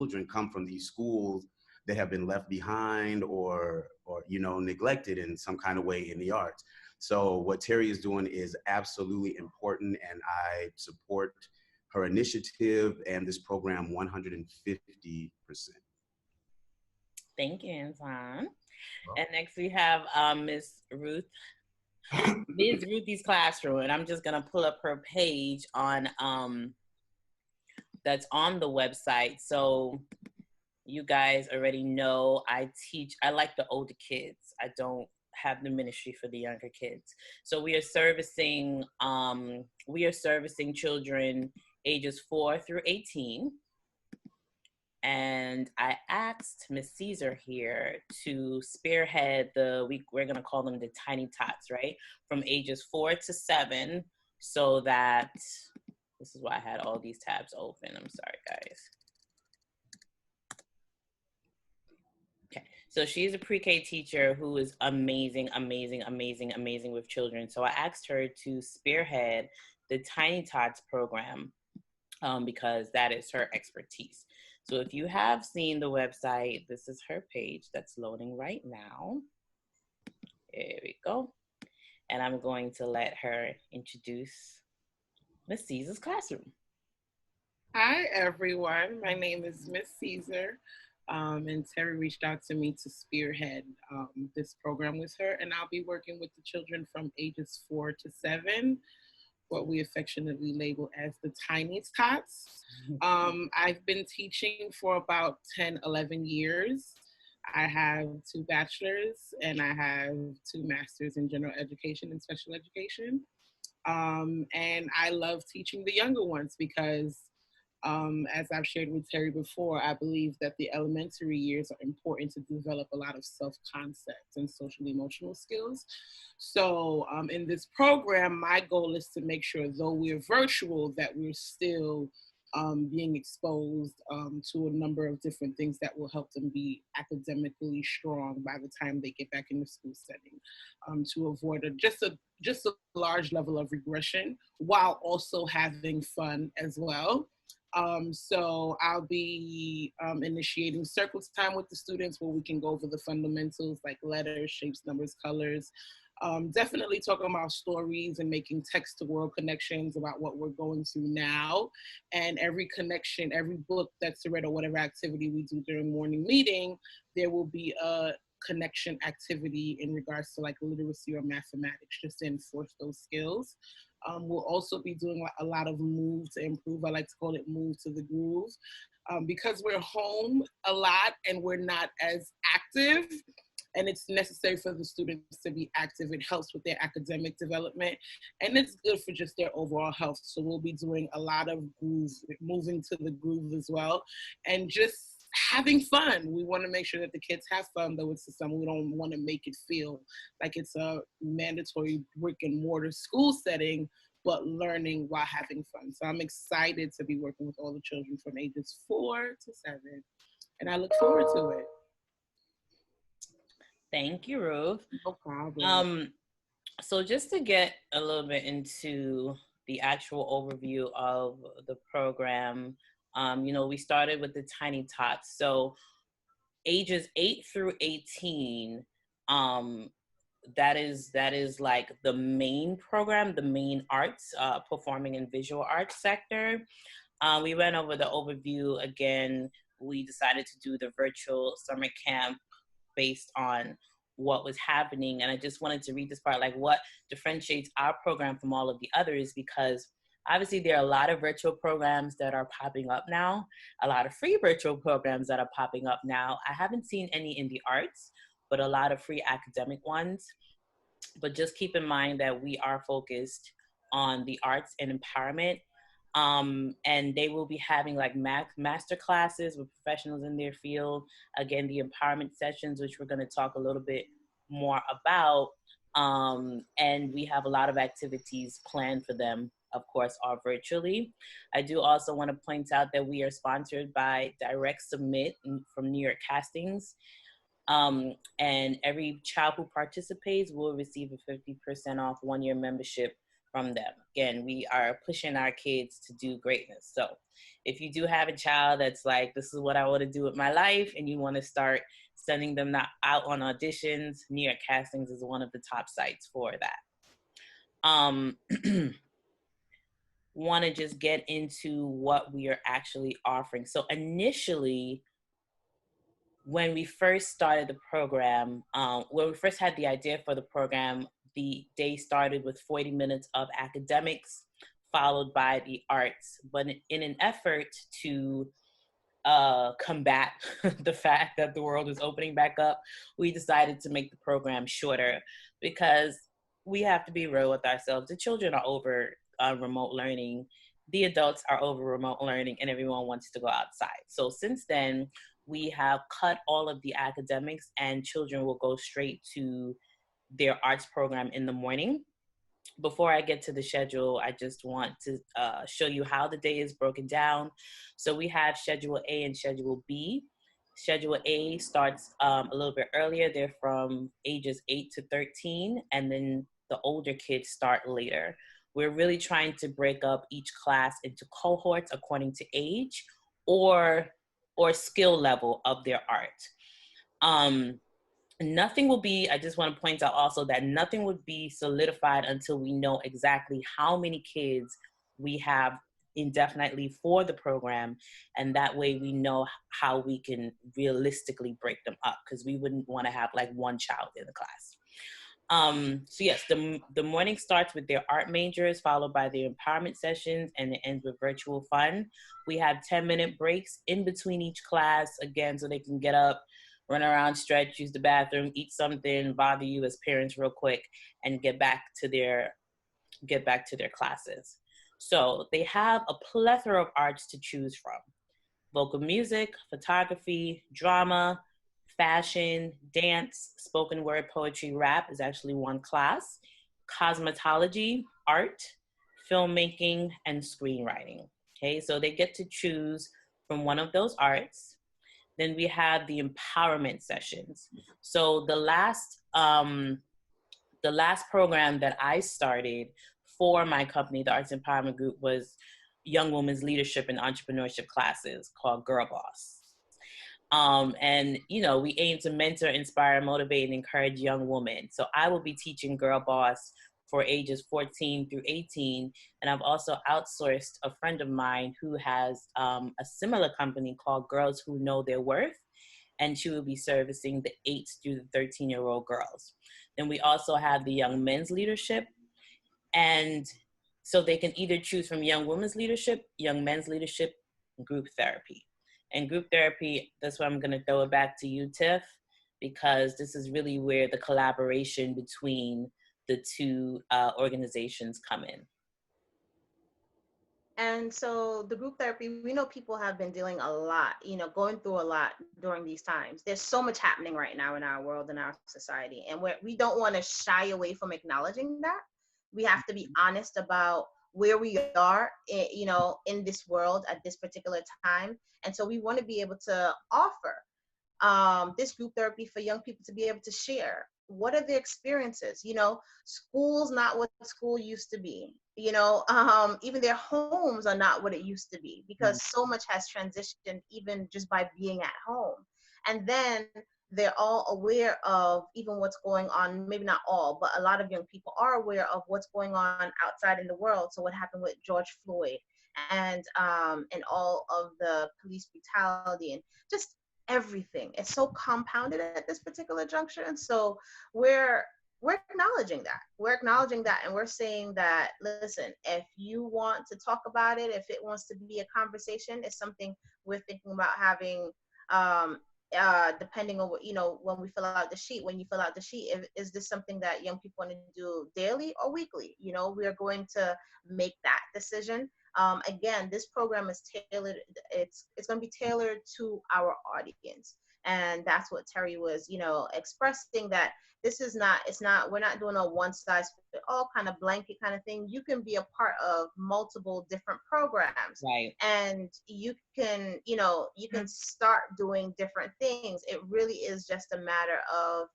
children come from these schools that have been left behind or neglected in some kind of way in the arts. So what Terry is doing is absolutely important, and I support her initiative and this program 150%. Thank you, Anton. And next we have Ms. Ruthie's Classroom, and I'm just gonna pull up her page on that's on the website. So you guys already know I like the older kids. I don't have the ministry for the younger kids. So we are servicing children ages 4 through 18. And I asked Miss Caesar here to spearhead we're gonna call them the tiny tots, right? From ages 4 to 7, so that, this is why I had all these tabs open. I'm sorry, guys. Okay, so she's a pre-K teacher who is amazing with children. So I asked her to spearhead the Tiny Tots program because that is her expertise. So if you have seen the website, this is her page that's loading right now. There we go. And I'm going to let her introduce Miss Caesar's Classroom. Hi, everyone. My name is Miss Caesar. And Terry reached out to me to spearhead this program with her. And I'll be working with the children from ages 4 to 7, what we affectionately label as the tiny tots. I've been teaching for about 10, 11 years. I have 2 bachelors and I have 2 masters in general education and special education. And I love teaching the younger ones because as I've shared with Terry before, I believe that the elementary years are important to develop a lot of self-concept and social emotional skills. So in this program, my goal is to make sure, though we're virtual, that we're still being exposed to a number of different things that will help them be academically strong by the time they get back in the school setting, to avoid just a large level of regression while also having fun as well. So I'll be initiating circle time with the students where we can go over the fundamentals like letters, shapes, numbers, colors. Definitely talking about stories and making text to world connections about what we're going through now. And every connection, every book that's read or whatever activity we do during morning meeting, there will be a connection activity in regards to like literacy or mathematics, just to enforce those skills. We'll also be doing a lot of move to improve. I like to call it move to the groove. Because we're home a lot and we're not as active, and it's necessary for the students to be active. It helps with their academic development, and it's good for just their overall health. So we'll be doing a lot of groove, moving to the groove as well, and just having fun. We want to make sure that the kids have fun, though it's something we don't want to make it feel like it's a mandatory brick and mortar school setting, but learning while having fun. So I'm excited to be working with all the children from ages 4 to 7, and I look forward to it. Thank you, Ruth. No problem. So just to get a little bit into the actual overview of the program, we started with the Tiny Tots. So ages 8 through 18, that is like the main program, the main arts, performing and visual arts sector. We went over the overview again. We decided to do the virtual summer camp based on what was happening. And I just wanted to read this part, like what differentiates our program from all of the others, because obviously there are a lot of virtual programs that are popping up now, a lot of free virtual programs that are popping up now. I haven't seen any in the arts, but a lot of free academic ones. But just keep in mind that we are focused on the arts and empowerment. And they will be having like master classes with professionals in their field. Again, the empowerment sessions, which we're going to talk a little bit more about. And we have a lot of activities planned for them, of course, all virtually. I do also want to point out that we are sponsored by Direct Submit from New York Castings. And every child who participates will receive a 50% off one-year membership from them. Again, we are pushing our kids to do greatness. So if you do have a child that's like, this is what I want to do with my life, and you want to start sending them out on auditions, New York Castings is one of the top sites for that. Want to just get into what we are actually offering. So initially, when we first started the program, when we first had the idea for the program, the day started with 40 minutes of academics, followed by the arts. But in an effort to combat the fact that the world is opening back up, we decided to make the program shorter because we have to be real with ourselves. The children are over remote learning. The adults are over remote learning, and everyone wants to go outside. So since then, we have cut all of the academics, and children will go straight to their arts program in the morning. Before I get to the schedule, I just want to show you how the day is broken down. So we have Schedule A and Schedule B. Schedule A starts a little bit earlier. They're from ages 8 to 13, and then the older kids start later. We're really trying to break up each class into cohorts according to age or skill level of their art. Nothing will be, I just want to point out also that nothing would be solidified until we know exactly how many kids we have indefinitely for the program. And that way we know how we can realistically break them up, because we wouldn't want to have like one child in the class. So yes, the morning starts with their art majors, followed by their empowerment sessions, and it ends with virtual fun. We have 10-minute breaks in between each class, again, so they can get up, run around, stretch, use the bathroom, eat something, bother you as parents real quick, and get back to their classes. So they have a plethora of arts to choose from: vocal music, photography, drama, fashion, dance, spoken word, poetry, rap is actually one class, cosmetology, art, filmmaking, and screenwriting. Okay, so they get to choose from one of those arts. Then we have the empowerment sessions. So the last program that I started for my company, the Arts Empowerment Group, was young women's leadership and entrepreneurship classes called Girl Boss. And we aim to mentor, inspire, motivate, and encourage young women. So I will be teaching Girl Boss for ages 14 through 18. And I've also outsourced a friend of mine who has a similar company called Girls Who Know Their Worth. And she will be servicing the 8 through the 13-year-old girls. Then we also have the young men's leadership. And so they can either choose from young women's leadership, young men's leadership, group therapy. And group therapy, that's why I'm going to throw it back to you, Tiff, because this is really where the collaboration between the two organizations come in. And so the group therapy, we know people have been dealing a lot, going through a lot during these times. There's so much happening right now in our world and our society. And we don't want to shy away from acknowledging that. We have to be honest about where we are, in this world at this particular time. And so we want to be able to offer this group therapy for young people to be able to share what are their experiences. School's not what school used to be. Even their homes are not what it used to be, because so much has transitioned even just by being at home. And then they're all aware of even what's going on. Maybe not all, but a lot of young people are aware of what's going on outside in the world. So what happened with George Floyd and all of the police brutality and just everything. It's so compounded at this particular juncture. And so we're acknowledging that. We're acknowledging that, and we're saying that, listen, if you want to talk about it, if it wants to be a conversation, it's something we're thinking about having, depending on what, when we fill out the sheet, when you fill out the sheet, is this something that young people want to do daily or weekly? We are going to make that decision. Again, this program is tailored. It's going to be tailored to our audience. And that's what Terry was, expressing, that this is not, we're not doing a one size fit all kind of blanket kind of thing. You can be a part of multiple different programs. Right. And you can, you can start doing different things. It really is just a matter of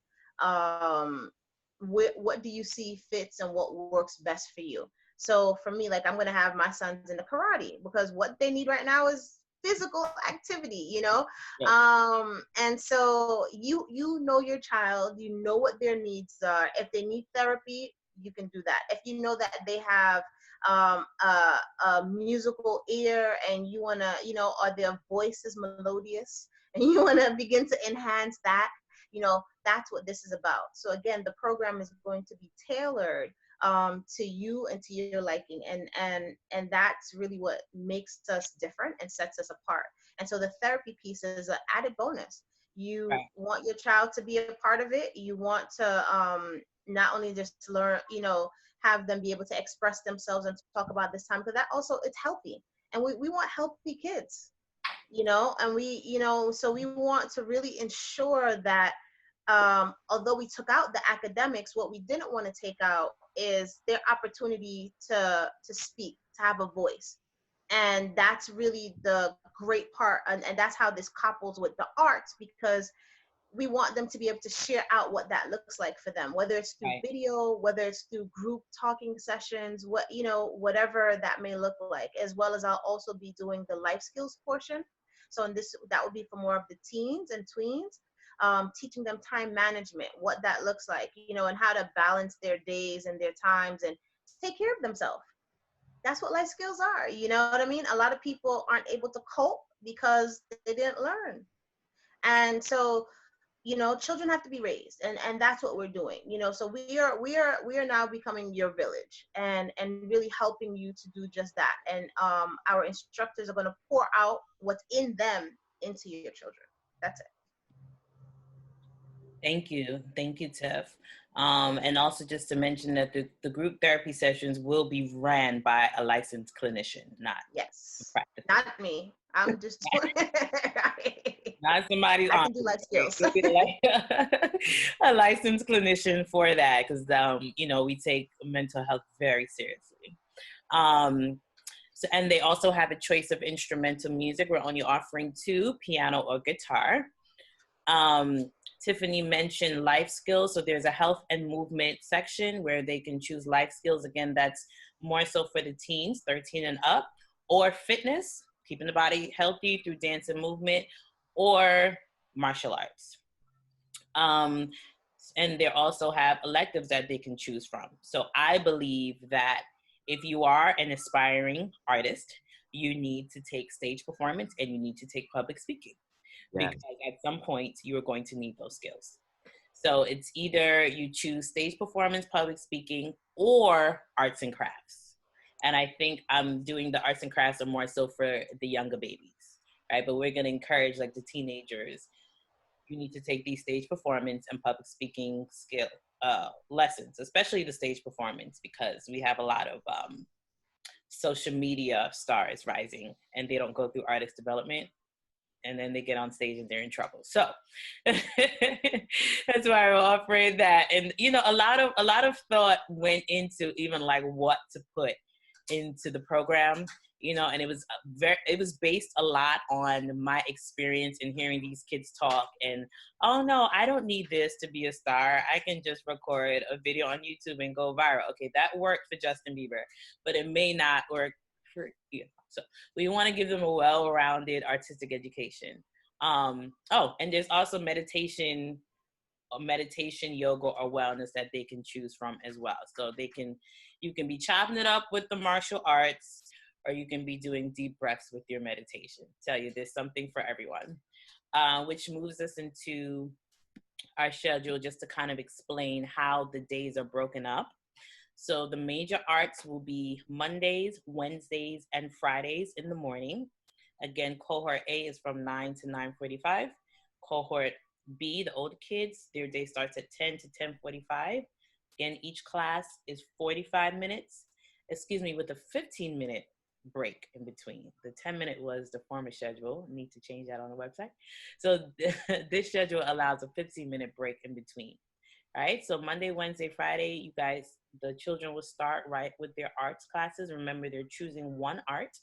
what do you see fits and what works best for you. So for me, like I'm gonna have my sons in the karate because what they need right now is physical activity, you know. Right. And so you know your child, you know what their needs are. If they need therapy, you can do that. If you know that they have a musical ear and you want to, you know, or their voice is melodious and you want to begin to enhance that, you know, that's what this is about. So again, the program is going to be tailored to you and to your liking, and that's really what makes us different and sets us apart. And so the therapy piece is an added bonus. You Right. want your child to be a part of it. You want to not only just learn, you know, have them be able to express themselves and talk about this time, because that also it's healthy, and we want healthy kids, you know. And we, you know, so we want to really ensure that although we took out the academics, what we didn't want to take out is their opportunity to speak, to have a voice. And that's really the great part, and that's how this couples with the arts, because we want them to be able to share out what that looks like for them, whether it's through Right. video, whether it's through group talking sessions, what, you know, whatever that may look like. As well as I'll also be doing the life skills portion. So in this, that would be for more of the teens and tweens, teaching them time management, what that looks like, you know, and how to balance their days and their times and take care of themselves. That's what life skills are, you know what I mean? A lot of people aren't able to cope because they didn't learn. And so, you know, children have to be raised, and that's what we're doing, you know. So we are now becoming your village, and really helping you to do just that. And our instructors are going to pour out what's in them into your children. That's it. Thank you, Tiff. And also just to mention that the group therapy sessions will be ran by a licensed clinician, not a Yes, practical. not me, I'm just doing it. Not somebody's I on. can do life Right? skills. It'll be like a licensed clinician for that, because you know, we take mental health very seriously. Um, so, and they also have a choice of instrumental music. We're only offering two, piano or guitar. Um, Tiffany mentioned life skills. So there's a health and movement section where they can choose life skills. Again, that's more so for the teens, 13 and up, or fitness, keeping the body healthy through dance and movement, or martial arts. Um, and they also have electives that they can choose from. So I believe that if you are an aspiring artist, you need to take stage performance and you need to take public speaking, Yes. because at some point you are going to need those skills. So it's either you choose stage performance, public speaking, or arts and crafts. And I think I'm doing the arts and crafts are more so for the younger babies, right? But we're going to encourage like the teenagers. You need to take these stage performance and public speaking skill lessons, especially the stage performance, because we have a lot of social media stars rising and they don't go through artist development, and then they get on stage and they're in trouble. So that's why we're offering that. And you know, a lot of thought went into even like what to put into the program, you know, and it was based a lot on my experience in hearing these kids talk. And oh no, I don't need this to be a star. I can just record a video on YouTube and go viral. Okay, that worked for Justin Bieber, but it may not work for you. So we want to give them a well-rounded artistic education. Oh, and there's also meditation, yoga, or wellness that they can choose from as well. So you can be chopping it up with the martial arts, or you can be doing deep breaths with your meditation. Tell you, there's something for everyone. Which moves us into our schedule, just to kind of explain how the days are broken up. So the major arts will be Mondays, Wednesdays, and Fridays in the morning. Again, cohort A is from 9 to 9:45. Cohort B, the older kids, their day starts at 10 to 10:45. Again, each class is 45 minutes, with a 15-minute break in between. The 10-minute was the former schedule. Need to change that on the website. So this schedule allows a 15-minute break in between. All right, so Monday, Wednesday, Friday, you guys, the children will start right with their arts classes. Remember, they're choosing one art.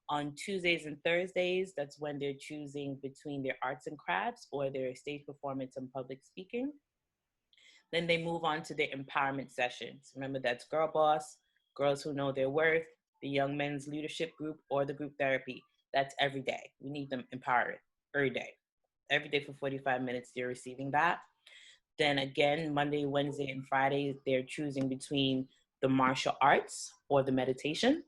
On Tuesdays and Thursdays, that's when they're choosing between their arts and crafts or their stage performance and public speaking. Then they move on to their empowerment sessions. Remember, that's girl boss, Girls Who Know Their Worth, the Young Men's Leadership Group, or the group therapy. That's every day. We need them empowered every day. Every day for 45 minutes, they're receiving that. Then again, Monday, Wednesday, and Friday, they're choosing between the martial arts or the meditation.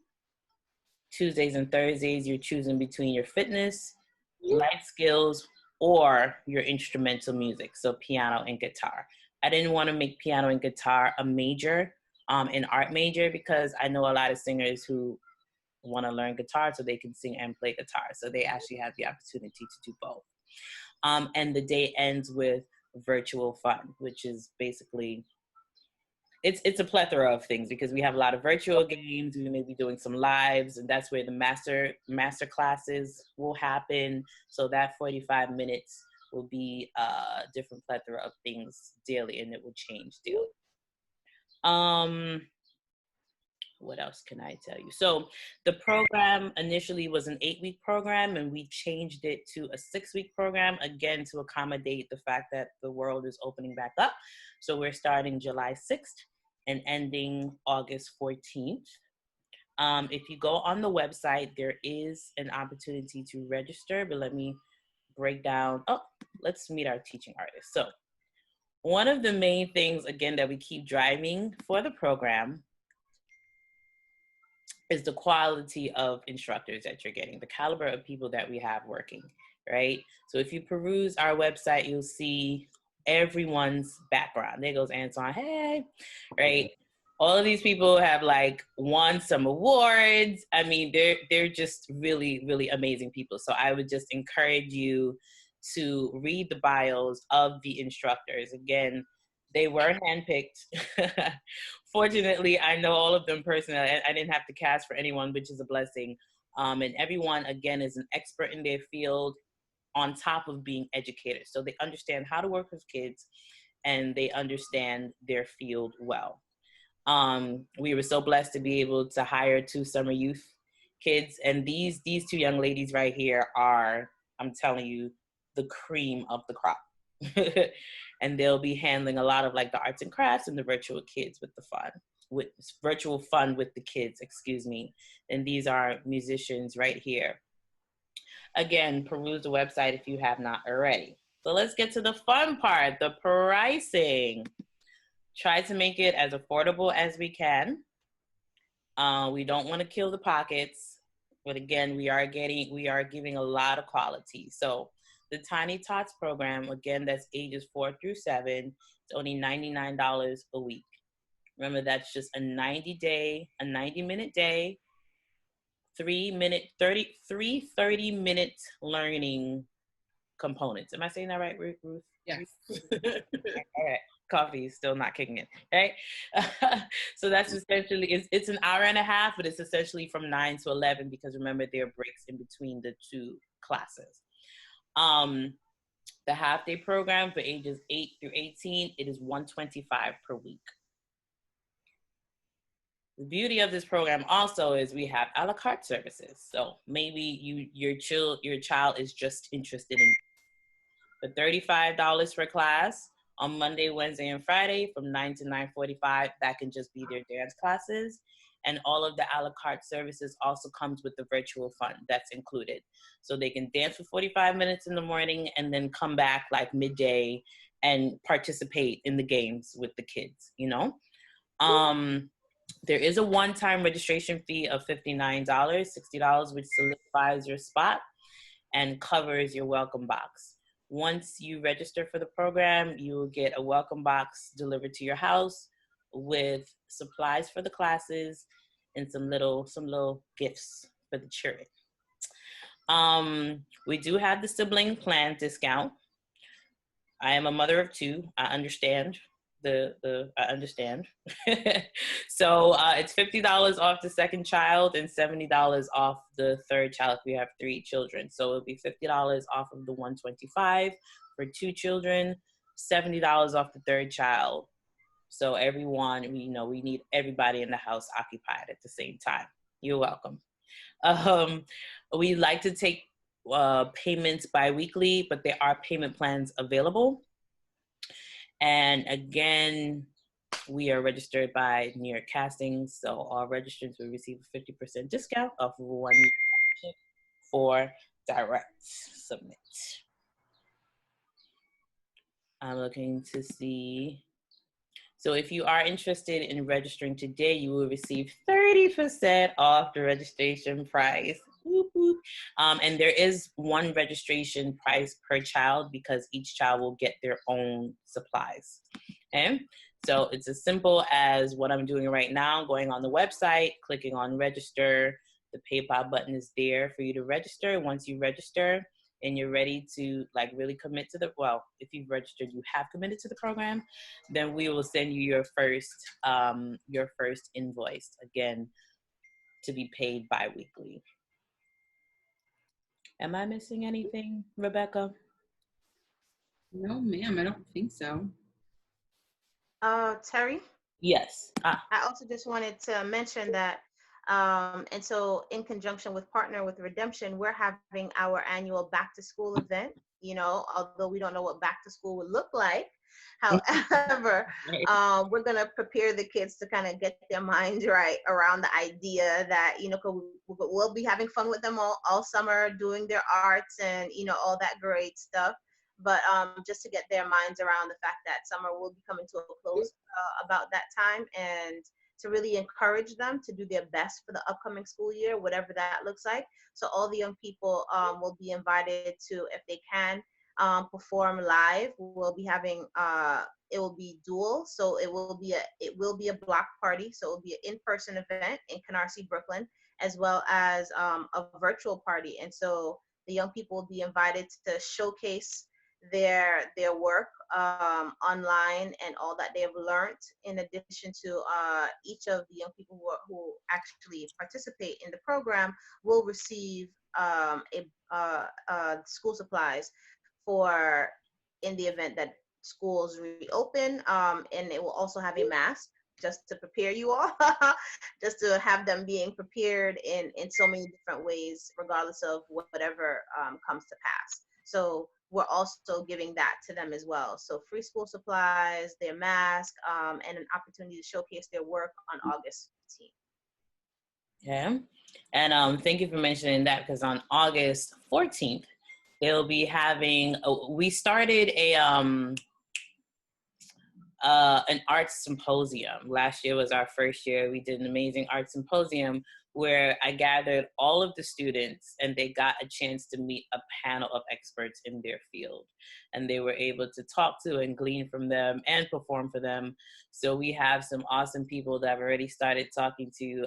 Tuesdays and Thursdays, you're choosing between your fitness, life skills, or your instrumental music, so piano and guitar. I didn't want to make piano and guitar a major, an art major, because I know a lot of singers who want to learn guitar so they can sing and play guitar. So they actually have the opportunity to do both. And the day ends with virtual fun, which is basically, it's a plethora of things, because we have a lot of virtual games. We may be doing some lives, and that's where the master classes will happen. So that 45 minutes will be a different plethora of things daily, and it will change daily. What else can I tell you? So the program initially was an 8-week program, and we changed it to a 6-week program, again, to accommodate the fact that the world is opening back up. So we're starting July 6th and ending August 14th. If you go on the website, there is an opportunity to register, but let me break down. Oh, let's meet our teaching artist. So one of the main things, again, that we keep driving for the program is the quality of instructors that you're getting, the caliber of people that we have working, right? So if you peruse our website, you'll see everyone's background. There goes Antoine, hey, right? All of these people have like won some awards. I mean, they're just really, really amazing people. So I would just encourage you to read the bios of the instructors. Again, they were handpicked. Fortunately, I know all of them personally. I didn't have to cast for anyone, which is a blessing. And everyone, again, is an expert in their field, on top of being educators. So they understand how to work with kids, and they understand their field well. We were so blessed to be able to hire 2 summer youth kids. And these 2 young ladies right here are, I'm telling you, the cream of the crop. And they'll be handling a lot of like the arts and crafts and the virtual kids with the fun, with virtual fun with the kids, excuse me. And these are musicians right here. Again, peruse the website if you have not already. So let's get to the fun part, the pricing. Try to make it as affordable as we can. We don't want to kill the pockets, but again, we are giving a lot of quality. So the Tiny Tots program, again, that's ages 4 through 7. It's only $99 a week. Remember, that's just a 90-minute day, 30-minute learning components. Am I saying that right, Ruth? Yes. All right. Coffee is still not kicking in, right? So that's essentially, it's an hour and a half, but it's essentially from 9 to 11, because remember, there are breaks in between the 2 classes. The half-day program for ages 8 through 18, it is $125 per week. The beauty of this program also is we have a la carte services. So maybe your child is just interested in, for $35 per class on Monday, Wednesday, and Friday from 9 to 9:45. That can just be their dance classes. And all of the a la carte services also comes with the virtual fun that's included. So they can dance for 45 minutes in the morning and then come back like midday and participate in the games with the kids, you know? There is a one-time registration fee of $59, $60, which solidifies your spot and covers your welcome box. Once you register for the program, you will get a welcome box delivered to your house with supplies for the classes and some little gifts for the children. We do have the sibling plan discount. I am a mother of 2. I understand. I understand. So it's $50 off the second child and $70 off the third child if we have 3 children. So it'll be $50 off of the $125 for 2 children, $70 off the third child. So everyone, we need everybody in the house occupied at the same time. You're welcome. We like to take payments bi-weekly, but there are payment plans available. And again, We are registered by New York Casting, so all registrants will receive a 50% discount off of one membership for direct submit. I'm looking to see. So if you are interested in registering today, you will receive 30% off the registration price. And there is one registration price per child because each child will get their own supplies. Okay, so it's as simple as what I'm doing right now, going on the website, clicking on register. The PayPal button is there for you to register. Once you register and you're ready to like really commit to if you've registered, you have committed to the program, then we will send you your first invoice, again, to be paid bi-weekly. Am I missing anything, Rebecca? No, ma'am, I don't think so. Terry? Yes. I also just wanted to mention that, and so in conjunction with Partner with Redemption, we're having our annual back to school event. You know, although we don't know what back to school would look like. However, we're going to prepare the kids to kind of get their minds right around the idea that, you know, we'll be having fun with them all summer, doing their arts and, you know, all that great stuff. But just to get their minds around the fact that summer will be coming to a close about that time, and to really encourage them to do their best for the upcoming school year, whatever that looks like. So all the young people will be invited to, if they can, perform live. We'll be having it will be dual, so it will be a block party. So it will be an in-person event in Canarsie, Brooklyn, as well as a virtual party. And so the young people will be invited to showcase their work online and all that they have learned. In addition to each of the young people who actually participate in the program will receive school supplies for in the event that schools reopen, and it will also have a mask just to prepare you all, just to have them being prepared in so many different ways, regardless of whatever comes to pass. So we're also giving that to them as well. So free school supplies, their mask, and an opportunity to showcase their work on August 15th. Yeah. And thank you for mentioning that, because on August 14th, they'll be having, we started an arts symposium. Last year was our first year. We did an amazing arts symposium where I gathered all of the students and they got a chance to meet a panel of experts in their field. And they were able to talk to and glean from them and perform for them. So we have some awesome people that have already started talking to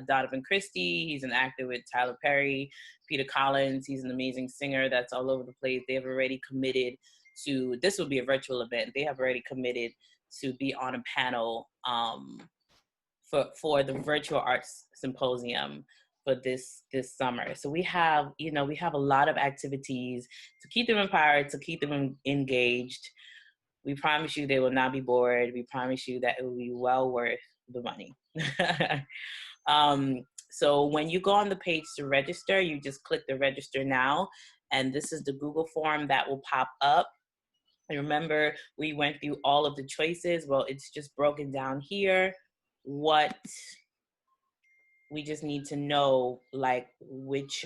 Donovan Christie. He's an actor with Tyler Perry. Peter Collins, he's an amazing singer that's all over the place. They've already committed to, this will be a virtual event. They have already committed to be on a panel for the virtual arts symposium for this summer. So we have a lot of activities to keep them empowered, to keep them engaged. We promise you they will not be bored. We promise you that it will be well worth the money. So when you go on the page to register, you just click the register now, and this is the Google form that will pop up. And remember, we went through all of the choices. Well, it's just broken down here. What we just need to know, like which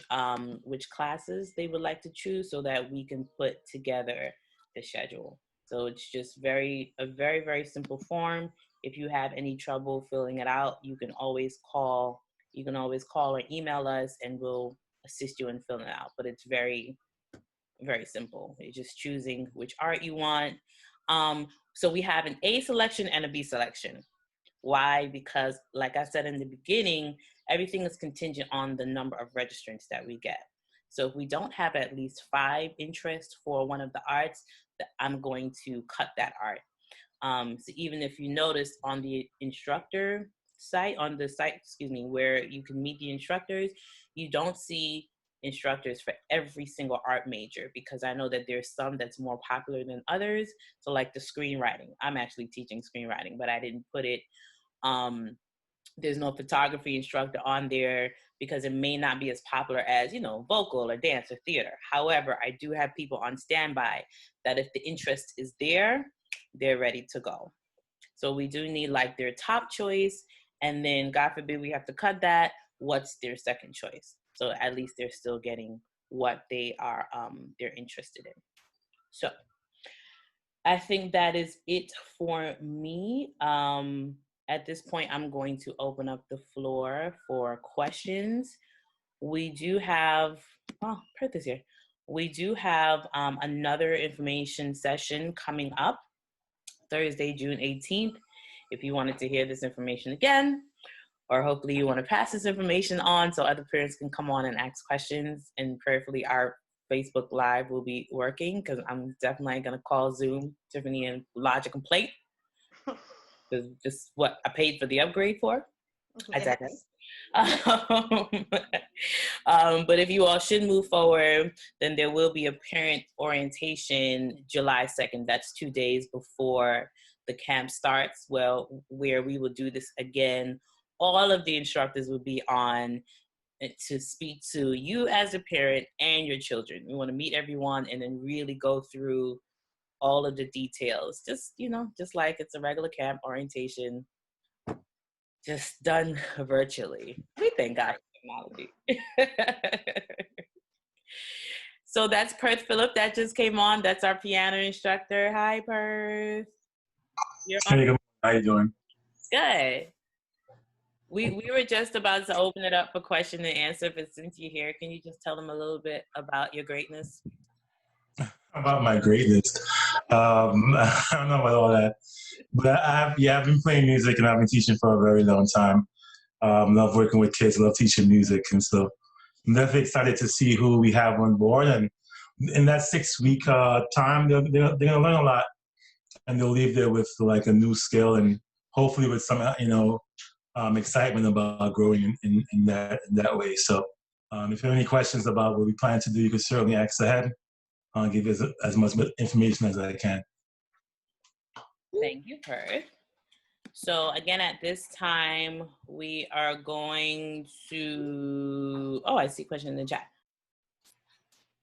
classes they would like to choose, so that we can put together the schedule. So it's just a very, very simple form. If you have any trouble filling it out, you can always call. You can always call or email us, and we'll assist you in filling it out. But it's very, very simple. It's just choosing which art you want. So we have an A selection and a B selection. Why? Because like I said in the beginning, everything is contingent on the number of registrants that we get. So if we don't have at least 5 interests for one of the arts, I'm going to cut that art. So even if you notice on the instructor site, where you can meet the instructors, you don't see instructors for every single art major, because I know that there's some that's more popular than others. So like the screenwriting, I'm actually teaching screenwriting, but I didn't put it, there's no photography instructor on there because it may not be as popular as, vocal or dance or theater. However, I do have people on standby that if the interest is there, they're ready to go. So we do need like their top choice, and then God forbid we have to cut that, what's their second choice? So at least they're still getting what they're interested in. So I think that is it for me. At this point, I'm going to open up the floor for questions. We do have, Perth is here. We do have another information session coming up Thursday, June 18th. If you wanted to hear this information again, or hopefully you want to pass this information on so other parents can come on and ask questions, and prayerfully our Facebook Live will be working, because I'm definitely going to call Zoom, Tiffany, and lodge a complaint. Because just what I paid for the upgrade for. I digress. But if you all should move forward, then there will be a parent orientation July 2nd. That's 2 days before the camp starts, well, where we will do this again. All of the instructors will be on to speak to you as a parent and your children. We want to meet everyone and then really go through all of the details. Just, just like it's a regular camp orientation, just done virtually. We thank God for technology. So that's Perth Phillip that just came on. That's our piano instructor. Hi, Perth. Hey, good morning. How you doing? Good. We were just about to open it up for question and answer, but since you're here, can you just tell them a little bit about your greatness? About my greatness. I don't know about all that. But I've been playing music and I've been teaching for a very long time. Love working with kids, love teaching music. And so I'm definitely excited to see who we have on board. And in that 6-week time, they're going to learn a lot. And they'll leave there with like a new skill and hopefully with some, excitement about growing in that way. So if you have any questions about what we plan to do, you can certainly ask ahead. I'll give you as much information as I can. Thank you, Perth. So again, at this time, we are going to, I see a question in the chat.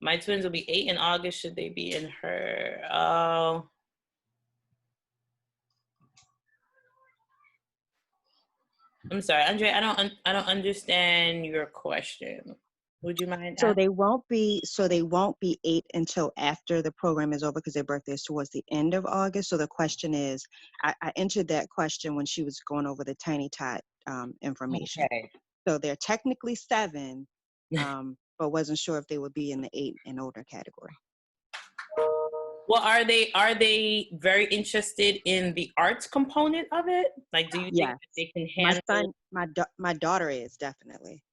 My twins will be 8 in August. Should they be in her? I'm sorry, Andre. I don't understand your question. Would you mind? So they won't be 8 until after the program is over, because their birthday is towards the end of August. So the question is, I entered that question when she was going over the Tiny Tot information. Okay. So they're technically 7, but wasn't sure if they would be in the 8 and older category. Well, are they very interested in the arts component of it? Like, do you think that they can handle? My daughter is definitely.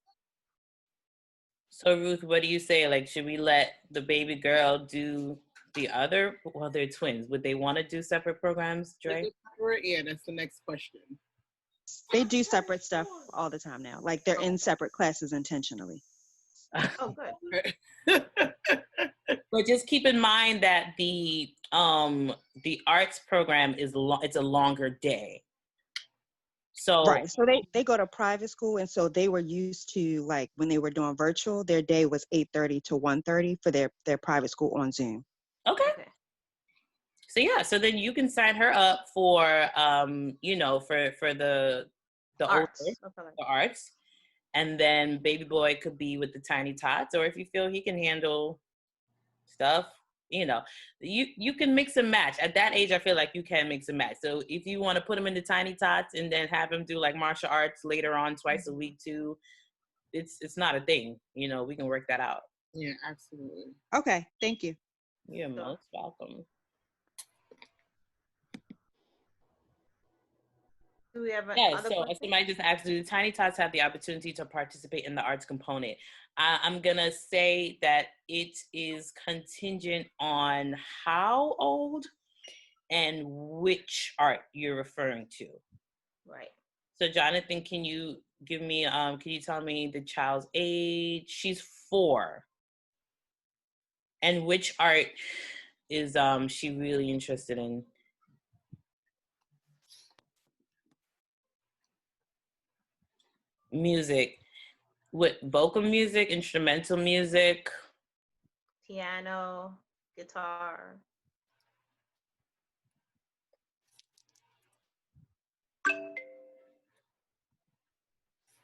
So Ruth, what do you say? Like, should we let the baby girl do the other? Well, they're twins. Would they want to do separate programs, Dre? Yeah, that's the next question. They do separate stuff all the time now. Like they're in separate classes intentionally. Oh, good. But just keep in mind that the arts program it's a longer day. So right. So they go to private school, and so they were used to, like, when they were doing virtual, their day was 8:30 to 1:30 for their private school on Zoom. Okay. So yeah, so then you can sign her up for for the Arts. the arts, and then baby boy could be with the Tiny Tots, or if you feel he can handle stuff, you can mix and match. At that age, I feel like you can mix and match. So if you want to put him in the Tiny Tots and then have him do like martial arts later on twice a week too, it's not a thing. We can work that out. Yeah, absolutely. Okay, thank you. You're most welcome. Do we have so somebody just asked, do the Tiny Tots have the opportunity to participate in the arts component? I'm going to say that it is contingent on how old and which art you're referring to. Right. So Jonathan, can you give me, can you tell me the child's age? She's 4. And which art is she really interested in? Music. What, vocal music, instrumental music? Piano, guitar.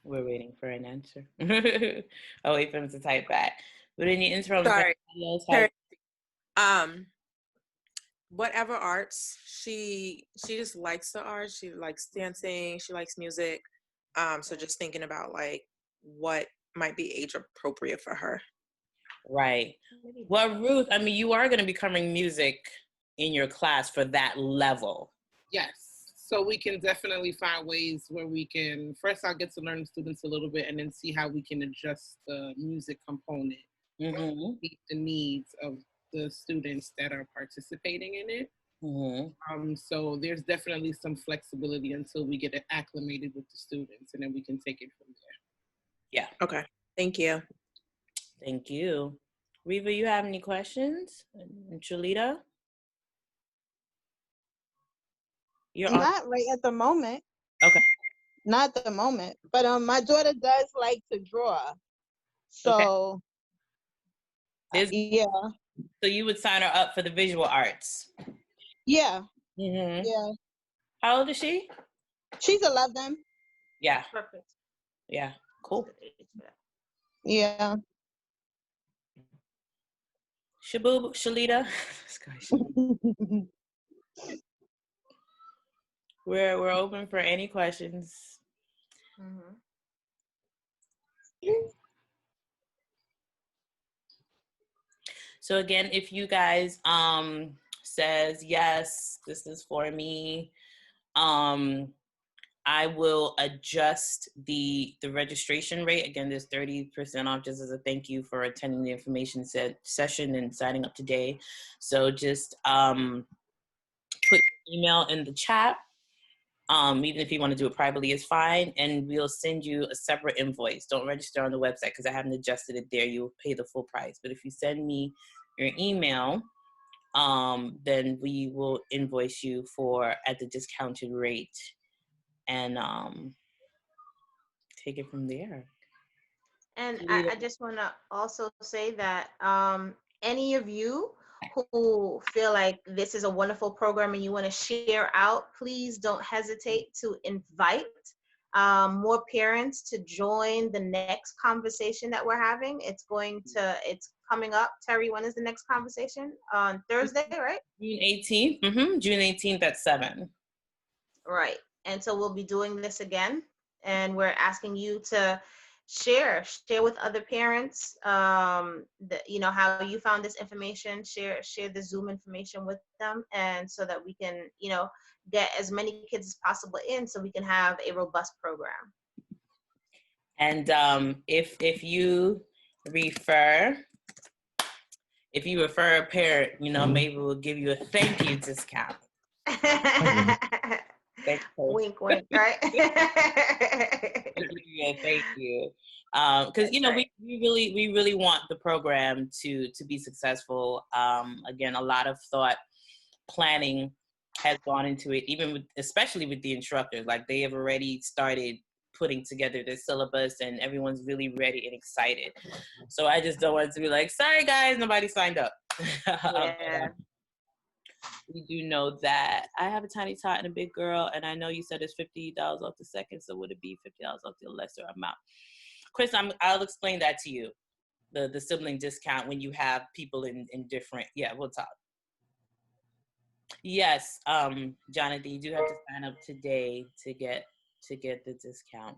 We're waiting for an answer. I'll wait for him to type back. But in the interim, Sorry. else Whatever arts, she just likes the arts. She likes dancing. She likes music. So just thinking about like what might be age appropriate for her. Right. Well, Ruth, I mean, you are going to be covering music in your class for that level. Yes. So we can definitely find ways where we can, first I'll get to learn the students a little bit and then see how we can adjust the music component to meet the needs of the students that are participating in it. So there's definitely some flexibility until we get acclimated with the students, and then we can take it from there. Yeah. Okay. Thank you. Thank you. Reva, you have any questions? And Chalita? Not right at the moment. Okay. Not at the moment. But my daughter does like to draw. So yeah. So you would sign her up for the visual arts? Yeah. Yeah. How old is she? She's 11. Yeah. Perfect. Yeah. Cool. Yeah. Shaboob, Shalita. We're open for any questions. So again, if you guys says yes, this is for me, I will adjust the registration rate. Again, there's 30% off just as a thank you for attending the information session and signing up today. So just put your email in the chat. Even if you want to do it privately, is fine, and we'll send you a separate invoice. Don't register on the website because I haven't adjusted it there. You'll pay the full price. But if you send me your email, then we will invoice you at the discounted rate, and take it from there. And I just want to also say that any of you who feel like this is a wonderful program and you want to share out, please don't hesitate to invite more parents to join the next conversation that we're having. It's coming up. Terry, when is the next conversation? On Thursday, right? June 18th. June 18th at 7. Right. And so we'll be doing this again. And we're asking you to share with other parents, how you found this information, share the Zoom information with them. And so that we can, get as many kids as possible in so we can have a robust program. And if you refer a parent, maybe we'll give you a thank you discount. Wink, wink, right? Thank you. Because we really want the program to be successful. Again, a lot of thought, planning has gone into it, especially with the instructors. Like, they have already started putting together the syllabus, and everyone's really ready and excited. So I just don't want it to be like, sorry guys, nobody signed up. Yeah. We do know that I have a tiny tot and a big girl, and I know you said it's $50 off the second, so would it be $50 off the lesser amount? Chris, I'll explain that to you, the sibling discount when you have people in different, we'll talk. Yes, Jonathan, you do have to sign up today to get the discount.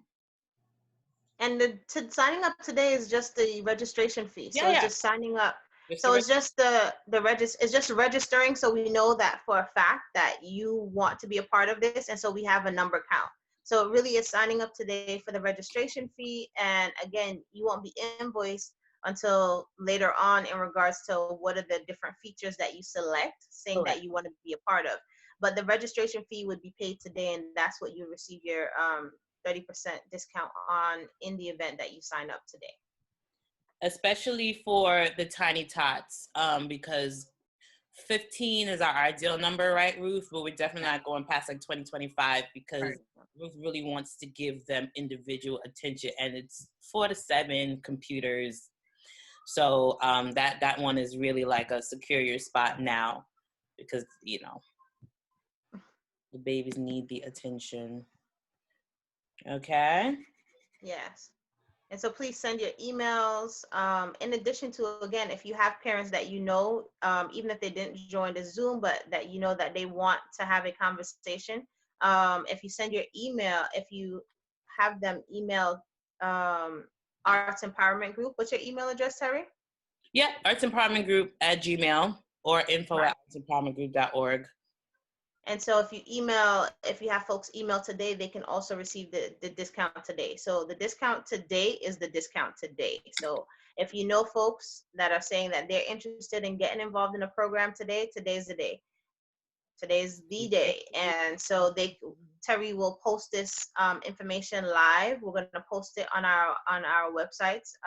And signing up today is just the registration fee. So it's just signing up. So it's just it's just registering, so we know that for a fact that you want to be a part of this, and so we have a number count. So it really is signing up today for the registration fee, and again, you won't be invoiced until later on in regards to what are the different features that you select, saying that you want to be a part of. But the registration fee would be paid today, and that's what you receive your 30% discount on in the event that you sign up today. Especially for the tiny tots, because 15 is our ideal number, right, Ruth? But we're definitely not going past like 2025 because Ruth really wants to give them individual attention, and it's 4 to 7 computers. So that one is really like a secure your spot now, because the babies need the attention. Okay. Yes. And so please send your emails. In addition to, again, if you have parents that you know, even if they didn't join the Zoom, but that you know that they want to have a conversation, if you send your email, if you have them email Arts Empowerment Group, what's your email address, Terry? Yeah, Arts Empowerment Group at Gmail or info@artsempowermentgroup.org. And so if you have folks email today, they can also receive the discount today. So the discount today is the discount today. So if you know folks that are saying that they're interested in getting involved in a program today, today's the day. Today's the day. And so Terry will post this information live. We're going to post it on our websites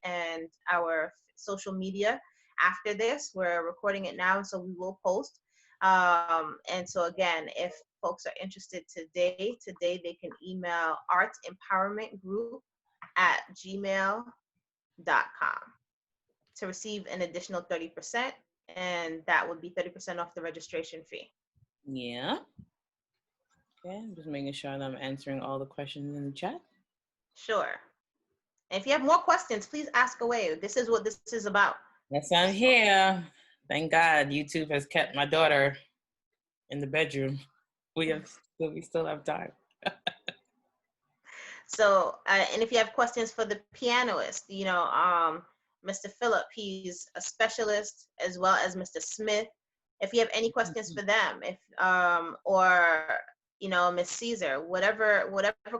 and our social media after this. We're recording it now, so we will post. And so again, if folks are interested today they can email artsempowermentgroup@gmail.com to receive an additional 30%, and that would be 30% off the registration fee. Yeah. Okay, I'm just making sure that I'm answering all the questions in the chat. Sure. And if you have more questions, please ask away. This is what this is about. Yes, I'm here. Thank God YouTube has kept my daughter in the bedroom. We still have time. So, and if you have questions for the pianist, Mr. Phillip, he's a specialist, as well as Mr. Smith. If you have any questions for them, or Miss Caesar, whatever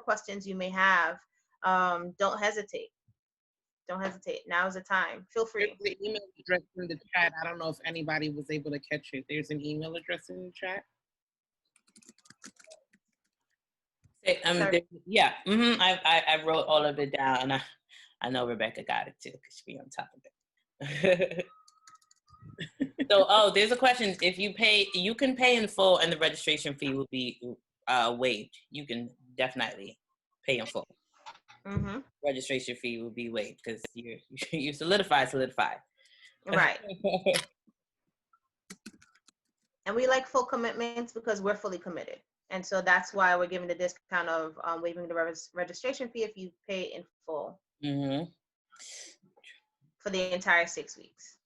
questions you may have, don't hesitate. Don't hesitate. Now is the time. Feel free. There's the email address in the chat. I don't know if anybody was able to catch it. There's an email address in the chat. Yeah, I wrote all of it down, and I know Rebecca got it too because she be on top of it. So, there's a question. If you pay, you can pay in full, and the registration fee will be waived. You can definitely pay in full. Mm-hmm. Registration fee will be waived because you solidified. Right. And we like full commitments because we're fully committed. And so that's why we're giving the discount of waiving the registration fee if you pay in full for the entire 6 weeks.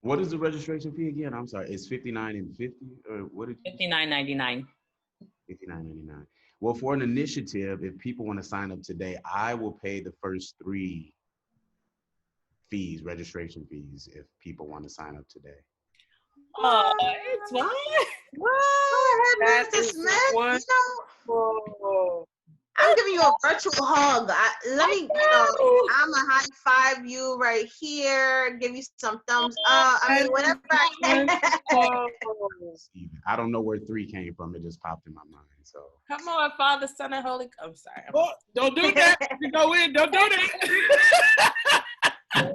What is the registration fee again? I'm sorry, it's $59 and $50, or what? $59.99. $59.99. Well, for an initiative, if people want to sign up today, I will pay the first 3 fees, registration fees, if people want to sign up today. Oh, it's what? Go ahead, Mr. Smith. I'm giving you a virtual hug. I'm a high five you right here. Give you some thumbs up. I mean, whatever I can. I don't know where 3 came from. It just popped in my mind. So Come on, Father, Son, and Holy. I'm sorry. Oh, don't do that. You go in. Don't do that.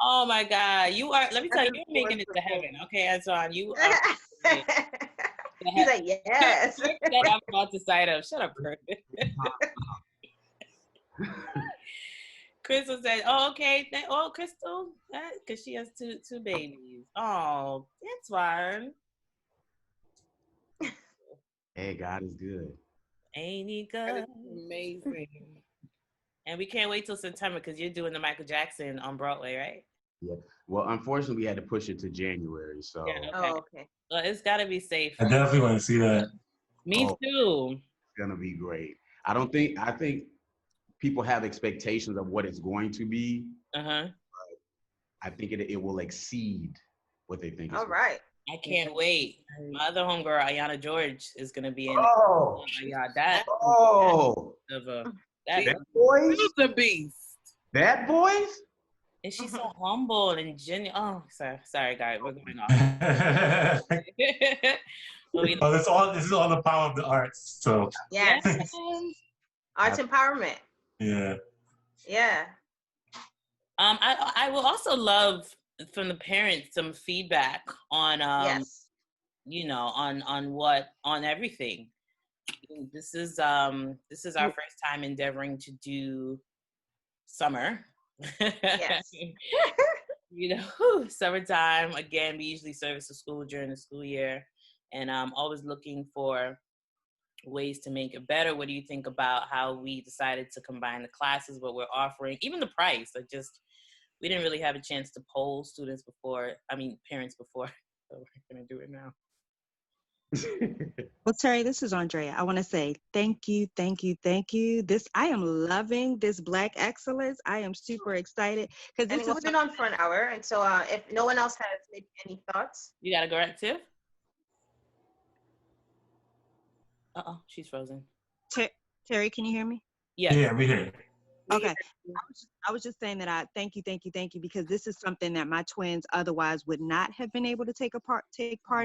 Oh my God, you are. Let me tell you, you're making it to heaven. Okay, Antoine, you are. He's like, yes. That I'm about to sign up. Shut up, Kurt. Crystal said, "Oh, okay. Crystal, because she has two babies. Oh, that's fine. Hey, God is good. Ain't he That good? is amazing. And we can't wait till September because you're doing the Michael Jackson on Broadway, right? Yeah. Well, unfortunately, we had to push it to January. So Yeah, okay. Oh, okay. Well, it's got to be safe. I definitely want to see that. Me too. It's gonna be great. I think people have expectations of what it's going to be. I think it will exceed what they think. All right. I can't wait. My other homegirl, Ayana George, is gonna be in. Oh, yeah, that. Oh, that boys. The beast. That boys. And she's so humble and genuine. Oh, sorry, guys, we're going off. This is all the power of the arts. So yes. Arts empowerment. Yeah. Yeah. I will also love from the parents some feedback on yes. on everything. This is our first time endeavoring to do summer. Yes. Summertime again. We usually service the school during the school year, and I'm always looking for ways to make it better? What do you think about how we decided to combine the classes, what we're offering, even the price? We didn't really have a chance to poll parents before, so we're gonna do it now. Well, Terry, this is Andrea. I want to say thank you, thank you, thank you. I am loving this Black excellence. I am super excited because And we've been on for an hour, and so if no one else has maybe any thoughts, you gotta go right, Tiff. She's frozen. Terry, can you hear me? Yes. Yeah, we hear. Okay. I was just saying that I thank you, because this is something that my twins otherwise would not have been able to take part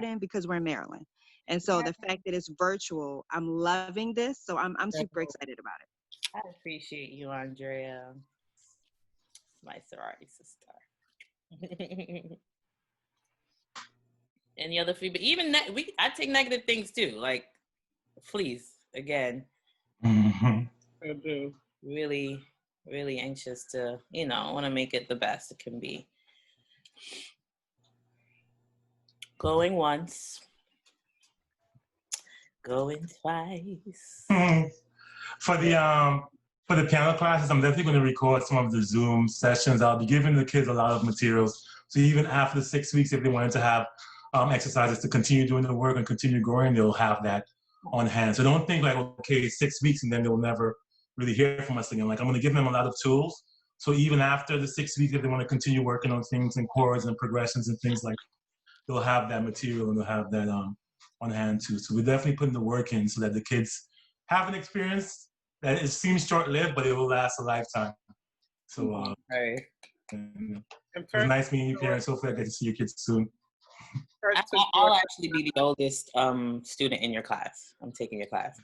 in because we're in Maryland. And so the fact that it's virtual, I'm loving this. So I'm super excited about it. I appreciate you, Andrea. My sorority sister. Any other feedback? Even I take negative things too. Like, please, again. Mm-hmm. I do. Really, really anxious to, want to make it the best it can be. Going once, going twice. For the piano classes, I'm definitely going to record some of the Zoom sessions. I'll be giving the kids a lot of materials. So even after 6 weeks, if they wanted to have exercises to continue doing the work and continue growing, they'll have that on hand. So don't think like, okay, 6 weeks and then they'll never really hear from us again. Like, I'm going to give them a lot of tools. So even after the 6 weeks, if they want to continue working on things and chords and progressions and things like that, they'll have that material and they'll have that on hand too. So we're definitely putting the work in so that the kids have an experience that it seems short-lived, but it will last a lifetime. So it was nice meeting you, parents. Hopefully I get to see your kids soon. I'll actually be the oldest student in your class. I'm taking your class.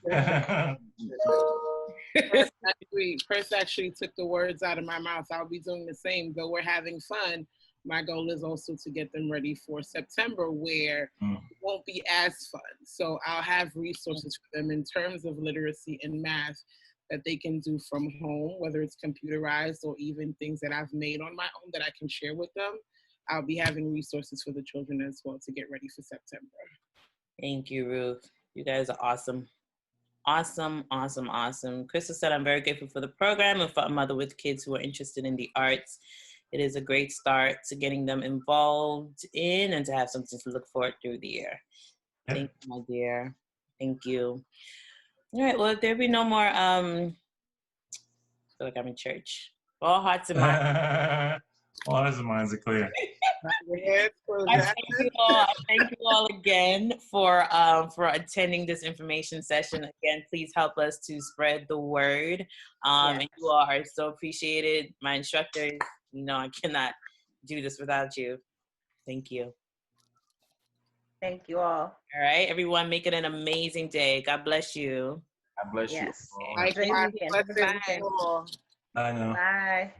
Chris actually took the words out of my mouth. I'll be doing the same. Though we're having fun, my goal is also to get them ready for September, where it won't be as fun. So I'll have resources for them in terms of literacy and math that they can do from home, whether it's computerized or even things that I've made on my own that I can share with them. I'll be having resources for the children as well to get ready for September. Thank you, Ruth. You guys are awesome. Awesome, awesome, awesome. Crystal said, I'm very grateful for the program and for a mother with kids who are interested in the arts. It is a great start to getting them involved in and to have something to look forward through the year. Yep. Thank you, my dear. Thank you. All right, well, if there be no more, I feel like I'm in church. All hearts and minds. All hearts and minds are clear. Thank you all again for attending this information session. Again, please help us to spread the word. And you all are so appreciated. My instructors, I cannot do this without you. Thank you. Thank you all. All right, everyone, make it an amazing day. God bless you. God bless you. Yes. Bye. Bye. I know. Bye.